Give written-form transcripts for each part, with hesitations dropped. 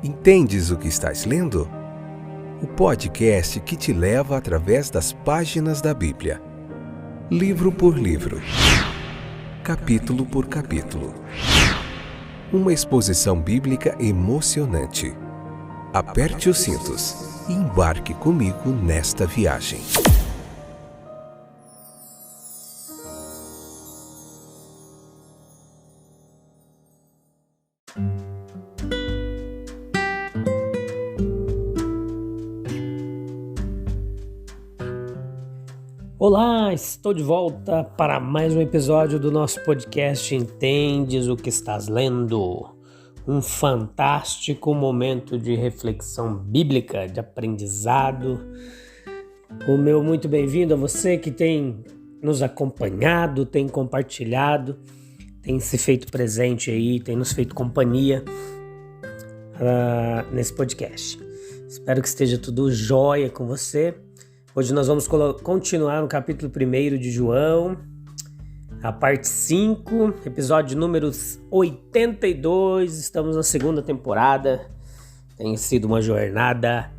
Entendes o que estás lendo? O podcast que te leva através das páginas da Bíblia, livro por livro, capítulo por capítulo. Uma exposição bíblica emocionante. Aperte os cintos e embarque comigo nesta viagem. Olá, estou de volta para mais um episódio do nosso podcast Entendes o que estás lendo? Um fantástico momento de reflexão bíblica, de aprendizado. O meu muito bem-vindo a você que tem nos acompanhado, tem compartilhado, tem se feito presente aí, tem nos feito companhia nesse podcast. Espero que esteja tudo jóia com você. Hoje nós vamos continuar no capítulo 1 de João, a parte 5, episódio número 82, estamos na segunda temporada. Tem sido uma jornada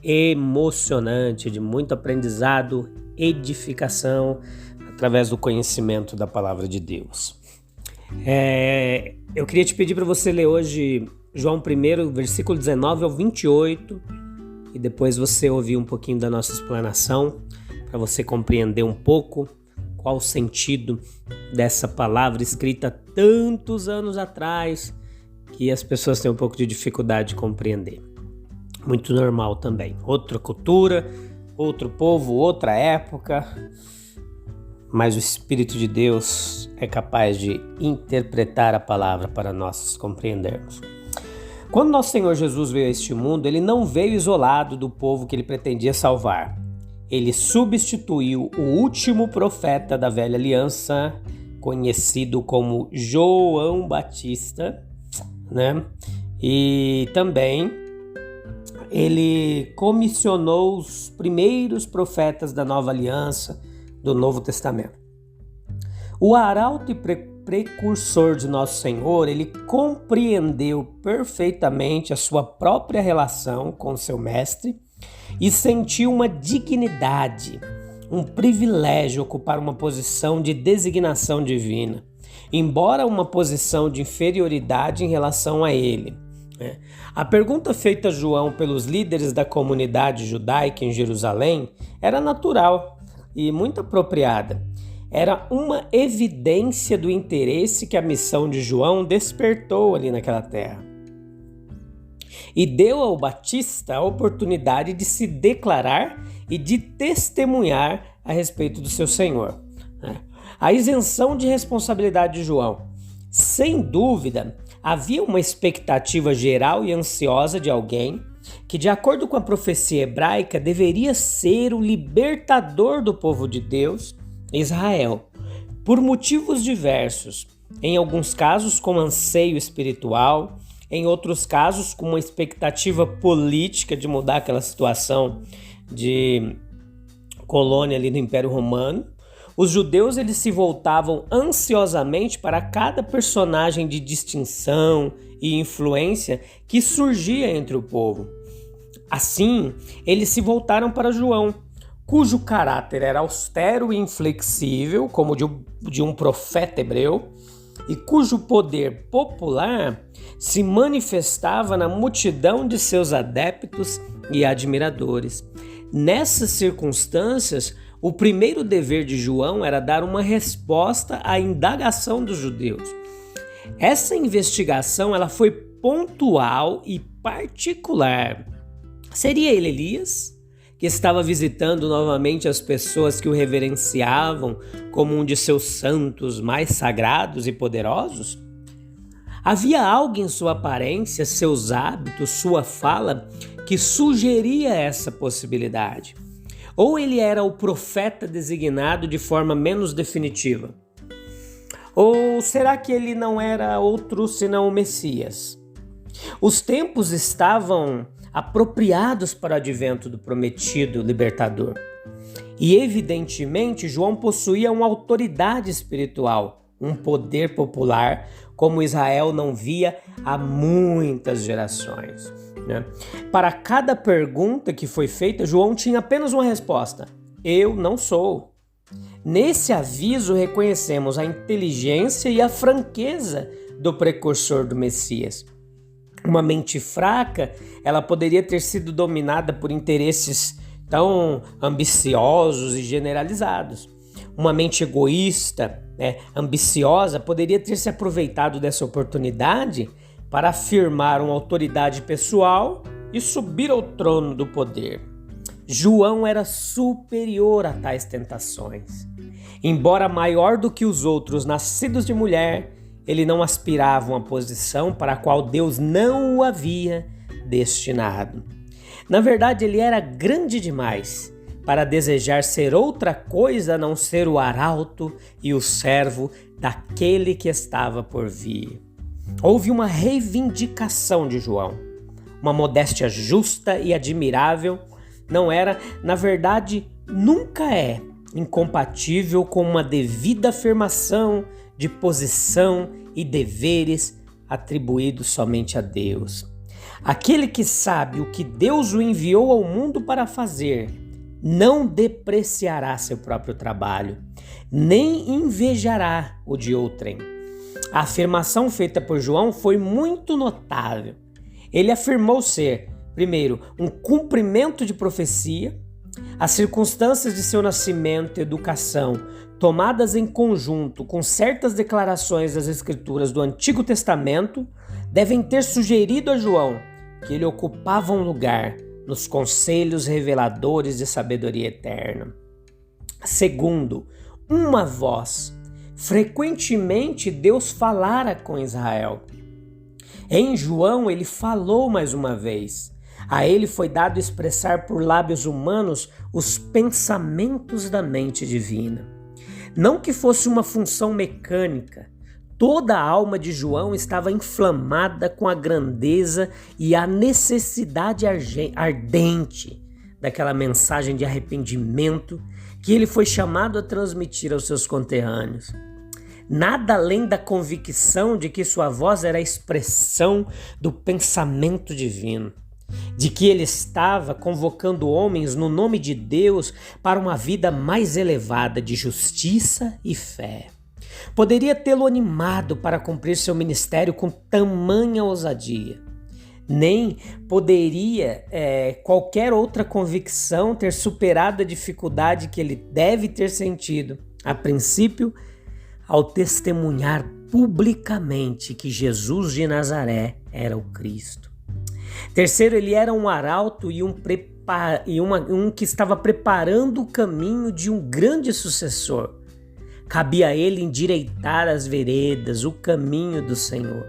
emocionante, de muito aprendizado, edificação, através do conhecimento da palavra de Deus. Eu queria te pedir para você ler hoje João 1, versículo 19 ao 28, e depois você ouvir um pouquinho da nossa explanação, para você compreender um pouco qual o sentido dessa palavra escrita tantos anos atrás, que as pessoas têm um pouco de dificuldade de compreender. Muito normal também. Outra cultura, outro povo, outra época, mas o Espírito de Deus é capaz de interpretar a palavra para nós compreendermos. Quando nosso Senhor Jesus veio a este mundo, ele não veio isolado do povo que ele pretendia salvar. Ele substituiu o último profeta da velha aliança, conhecido como João Batista, né? E também ele comissionou os primeiros profetas da nova aliança, do Novo Testamento. O arauto e precursor de nosso Senhor, ele compreendeu perfeitamente a sua própria relação com seu mestre e sentiu uma dignidade, um privilégio ocupar uma posição de designação divina, embora uma posição de inferioridade em relação a ele. A pergunta feita a João pelos líderes da comunidade judaica em Jerusalém era natural e muito apropriada. Era uma evidência do interesse que a missão de João despertou ali naquela terra. E deu ao Batista a oportunidade de se declarar e de testemunhar a respeito do seu Senhor. A isenção de responsabilidade de João. Sem dúvida, havia uma expectativa geral e ansiosa de alguém que, de acordo com a profecia hebraica, deveria ser o libertador do povo de Deus, Israel, por motivos diversos, em alguns casos com anseio espiritual, em outros casos com uma expectativa política de mudar aquela situação de colônia ali do Império Romano. Os judeus eles se voltavam ansiosamente para cada personagem de distinção e influência que surgia entre o povo. Assim, eles se voltaram para João, cujo caráter era austero e inflexível, como de um profeta hebreu, e cujo poder popular se manifestava na multidão de seus adeptos e admiradores. Nessas circunstâncias, o primeiro dever de João era dar uma resposta à indagação dos judeus. Essa investigação ela foi pontual e particular. Seria ele Elias, que estava visitando novamente as pessoas que o reverenciavam como um de seus santos mais sagrados e poderosos? Havia algo em sua aparência, seus hábitos, sua fala que sugeria essa possibilidade. Ou ele era o profeta designado de forma menos definitiva? Ou será que ele não era outro senão o Messias? Os tempos estavam apropriados para o advento do prometido libertador. E evidentemente João possuía uma autoridade espiritual, um poder popular como Israel não via há muitas gerações, né? Para cada pergunta que foi feita, João tinha apenas uma resposta: eu não sou. Nesse aviso reconhecemos a inteligência e a franqueza do precursor do Messias. Uma mente fraca, ela poderia ter sido dominada por interesses tão ambiciosos e generalizados. Uma mente egoísta, ambiciosa, poderia ter se aproveitado dessa oportunidade para afirmar uma autoridade pessoal e subir ao trono do poder. João era superior a tais tentações. Embora maior do que os outros nascidos de mulher, ele não aspirava a uma posição para a qual Deus não o havia destinado. Na verdade, ele era grande demais para desejar ser outra coisa a não ser o arauto e o servo daquele que estava por vir. Houve uma reivindicação de João, uma modéstia justa e admirável. Não era, na verdade, nunca é incompatível com uma devida afirmação de posição e deveres atribuídos somente a Deus. Aquele que sabe o que Deus o enviou ao mundo para fazer, não depreciará seu próprio trabalho, nem invejará o de outrem. A afirmação feita por João foi muito notável. Ele afirmou ser, primeiro, um cumprimento de profecia. As circunstâncias de seu nascimento e educação, tomadas em conjunto com certas declarações das Escrituras do Antigo Testamento, devem ter sugerido a João que ele ocupava um lugar nos conselhos reveladores de sabedoria eterna. Segundo, uma voz. Frequentemente Deus falara com Israel. Em João ele falou mais uma vez. A ele foi dado expressar por lábios humanos os pensamentos da mente divina. Não que fosse uma função mecânica, toda a alma de João estava inflamada com a grandeza e a necessidade ardente daquela mensagem de arrependimento que ele foi chamado a transmitir aos seus conterrâneos. Nada além da convicção de que sua voz era a expressão do pensamento divino, de que ele estava convocando homens no nome de Deus para uma vida mais elevada de justiça e fé. Poderia tê-lo animado para cumprir seu ministério com tamanha ousadia. Nem poderia qualquer outra convicção ter superado a dificuldade que ele deve ter sentido, a princípio, ao testemunhar publicamente que Jesus de Nazaré era o Cristo. Terceiro, ele era um arauto e um que estava preparando o caminho de um grande sucessor. Cabia a ele endireitar as veredas, o caminho do Senhor.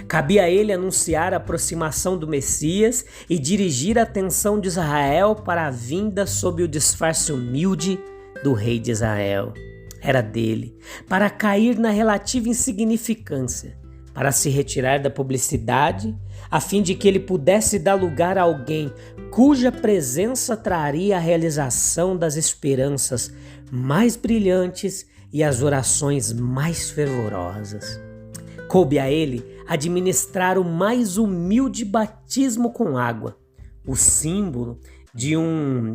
Cabia a ele anunciar a aproximação do Messias e dirigir a atenção de Israel para a vinda sob o disfarce humilde do rei de Israel. Era dele, para cair na relativa insignificância, para se retirar da publicidade, a fim de que ele pudesse dar lugar a alguém cuja presença traria a realização das esperanças mais brilhantes e as orações mais fervorosas. Coube a ele administrar o mais humilde batismo com água, o símbolo de um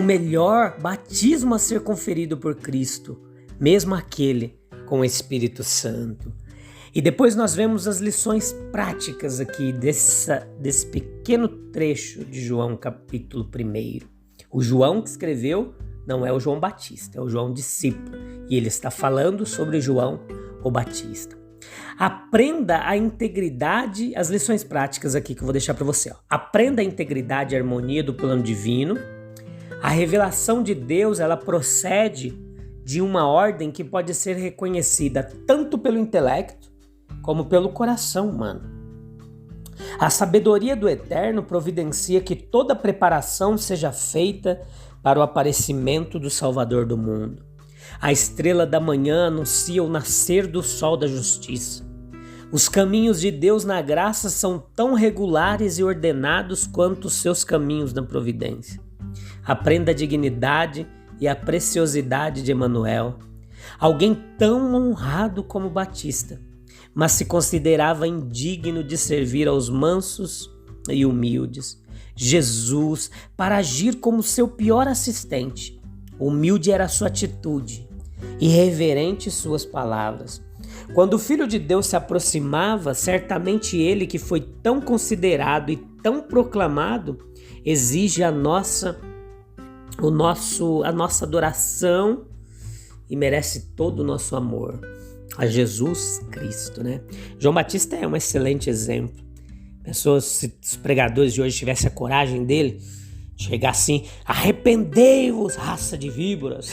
melhor batismo a ser conferido por Cristo, mesmo aquele com o Espírito Santo. E depois nós vemos as lições práticas aqui desse pequeno trecho de João capítulo 1. O João que escreveu não é o João Batista, é o João discípulo. E ele está falando sobre João o Batista. Aprenda a integridade, as lições práticas aqui que eu vou deixar para você. Aprenda a integridade e a harmonia do plano divino. A revelação de Deus, ela procede de uma ordem que pode ser reconhecida tanto pelo intelecto como pelo coração humano. A sabedoria do Eterno providencia que toda preparação seja feita para o aparecimento do Salvador do mundo. A estrela da manhã anuncia o nascer do sol da justiça. Os caminhos de Deus na graça são tão regulares e ordenados quanto os seus caminhos na providência. Aprenda a dignidade e a preciosidade de Emanuel. alguém tão honrado como Batista, mas se considerava indigno de servir aos mansos e humildes. Jesus, para agir como seu pior assistente, humilde era sua atitude, irreverente suas palavras. Quando o Filho de Deus se aproximava, certamente ele, que foi tão considerado e tão proclamado, exige a nossa adoração e merece todo o nosso amor a Jesus Cristo, né? João Batista é um excelente exemplo. Pessoas, se os pregadores de hoje tivessem a coragem dele, de chegar assim: arrependei-vos, raça de víboras.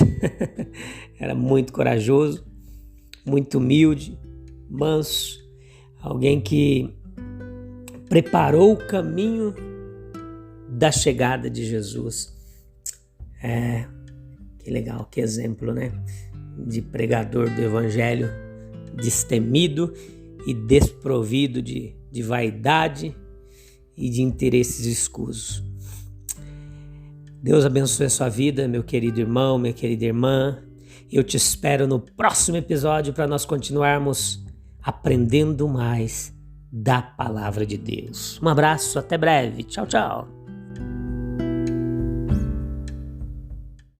Era muito corajoso, muito humilde, manso, alguém que preparou o caminho da chegada de Jesus. Que legal, que exemplo, né? De pregador do evangelho, destemido e desprovido de vaidade e de interesses escusos. Deus abençoe a sua vida, meu querido irmão, minha querida irmã. Eu te espero no próximo episódio para nós continuarmos aprendendo mais da palavra de Deus. Um abraço, até breve. Tchau, tchau.